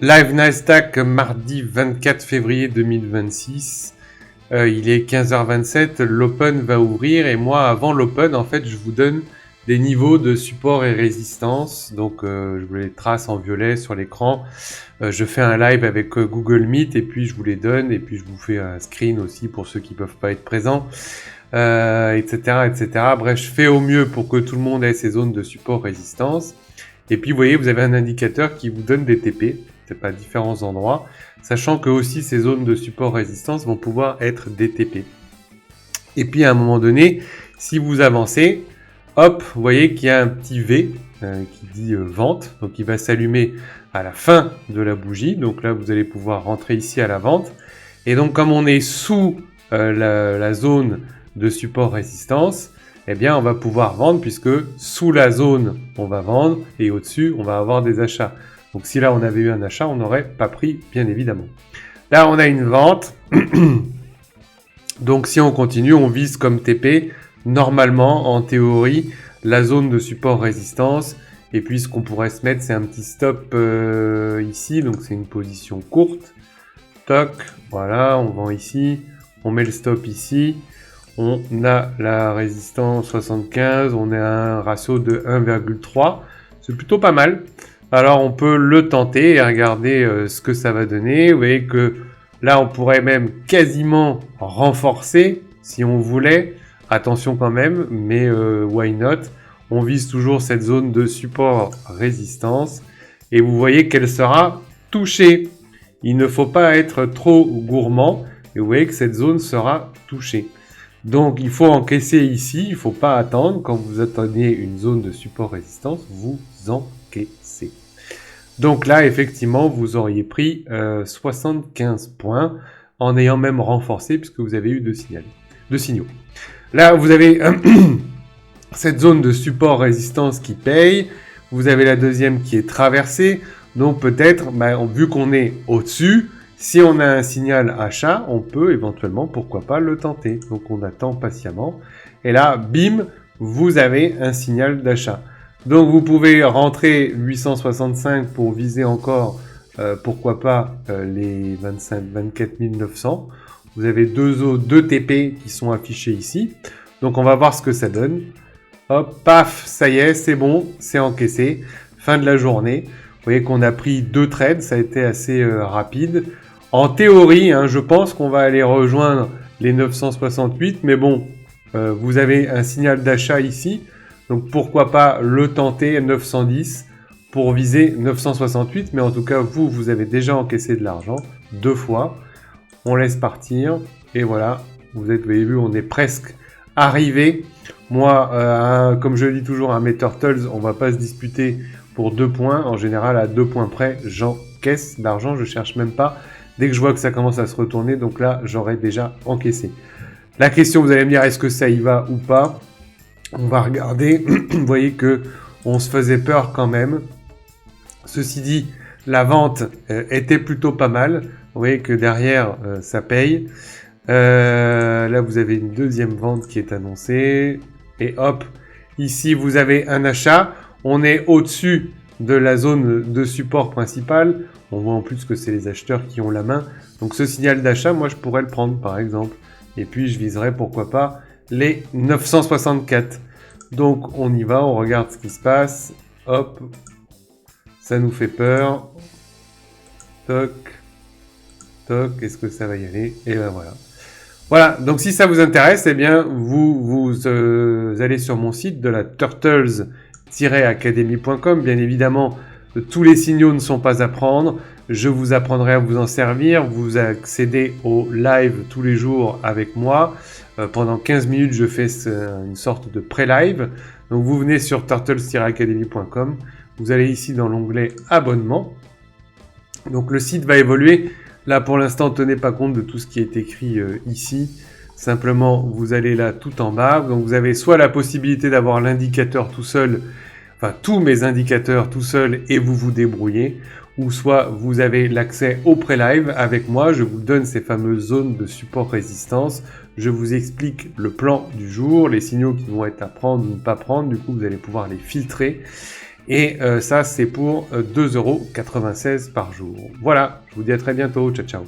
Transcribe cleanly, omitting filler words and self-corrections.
Live Nasdaq mardi 24 février 2026. Il est 15h27, l'Open va ouvrir et moi avant l'Open en fait je vous donne des niveaux de support et résistance. Donc je vous les trace en violet sur l'écran. Je fais un live avec Google Meet et puis je vous les donne et puis je vous fais un screen aussi pour ceux qui peuvent pas être présents, etc., etc. Bref, je fais au mieux pour que tout le monde ait ses zones de support résistance. Et puis vous voyez, vous avez un indicateur qui vous donne des TP. À différents endroits, sachant que aussi ces zones de support résistance vont pouvoir être des TP. Et puis à un moment donné, si vous avancez, hop, vous voyez qu'il y a un petit V qui dit vente, donc il va s'allumer à la fin de la bougie. Donc là, vous allez pouvoir rentrer ici à la vente. Et donc comme on est sous la zone de support résistance, eh bien on va pouvoir vendre puisque sous la zone on va vendre et au-dessus on va avoir des achats. Donc si là on avait eu un achat, on n'aurait pas pris, bien évidemment. Là on a une vente. Donc si on continue, on vise comme TP, normalement, en théorie, la zone de support résistance. Et puis ce qu'on pourrait se mettre, c'est un petit stop ici. Donc c'est une position courte. Toc, voilà, on vend ici. On met le stop ici. On a la résistance 75. On a un ratio de 1,3. C'est plutôt pas mal. Alors on peut le tenter et regarder ce que ça va donner. Vous voyez que là on pourrait même quasiment renforcer si on voulait. Attention quand même, mais why not? On vise toujours cette zone de support résistance et vous voyez qu'elle sera touchée. Il ne faut pas être trop gourmand et vous voyez que cette zone sera touchée. Donc il faut encaisser ici, il ne faut pas attendre. Quand vous attendez une zone de support résistance, vous encaissez. Donc là, effectivement, vous auriez pris 75 points en ayant même renforcé puisque vous avez eu deux signaux. Là, vous avez cette zone de support résistance qui paye. Vous avez la deuxième qui est traversée. Donc peut-être, vu qu'on est au-dessus, si on a un signal achat, on peut éventuellement, pourquoi pas, le tenter. Donc on attend patiemment. Et là, bim, vous avez un signal d'achat. Donc vous pouvez rentrer 865 pour viser encore, pourquoi pas, les 24 900. Vous avez deux TP qui sont affichés ici. Donc on va voir ce que ça donne. Hop, paf, ça y est, c'est bon, c'est encaissé. Fin de la journée. Vous voyez qu'on a pris 2 trades, ça a été assez rapide. En théorie, je pense qu'on va aller rejoindre les 968, mais bon, vous avez un signal d'achat ici. Donc pourquoi pas le tenter 910 pour viser 968. Mais en tout cas, vous avez déjà encaissé de l'argent 2 fois. On laisse partir. Et voilà, vous avez vu, on est presque arrivé. Moi, comme je le dis toujours à mes Turtles, on va pas se disputer pour 2 points. En général, à 2 points près, j'encaisse l'argent. Je cherche même pas. Dès que je vois que ça commence à se retourner, donc là, j'aurais déjà encaissé. La question, vous allez me dire, est-ce que ça y va ou pas ? On va regarder, vous voyez que on se faisait peur quand même. Ceci dit, la vente était plutôt pas mal. Vous voyez que derrière, ça paye. Là, vous avez une deuxième vente qui est annoncée. Et hop, ici, vous avez un achat. On est au-dessus de la zone de support principale. On voit en plus que c'est les acheteurs qui ont la main. Donc ce signal d'achat, moi, je pourrais le prendre, par exemple. Et puis, je viserais, pourquoi pas, les 964. Donc on y va, on regarde ce qui se passe. Hop, ça nous fait peur. Toc, toc, est-ce que ça va y aller? Et ben voilà. Voilà, donc si ça vous intéresse, eh bien vous allez sur mon site de la turtles-academy.com. Bien évidemment, tous les signaux ne sont pas à prendre. Je vous apprendrai à vous en servir. Vous accédez au live tous les jours avec moi. Pendant 15 minutes, je fais une sorte de pré-live. Donc, vous venez sur turtles-academy.com. Vous allez ici dans l'onglet abonnement. Donc, le site va évoluer. Là, pour l'instant, tenez pas compte de tout ce qui est écrit ici. Simplement, vous allez là tout en bas. Donc, vous avez soit la possibilité d'avoir l'indicateur tout seul, enfin tous mes indicateurs tout seul et vous vous débrouillez, ou soit vous avez l'accès au pré-live avec moi, je vous donne ces fameuses zones de support résistance, je vous explique le plan du jour, les signaux qui vont être à prendre ou ne pas prendre, du coup vous allez pouvoir les filtrer, Et ça, c'est pour 2,96 € par jour. Voilà, je vous dis à très bientôt. Ciao, ciao.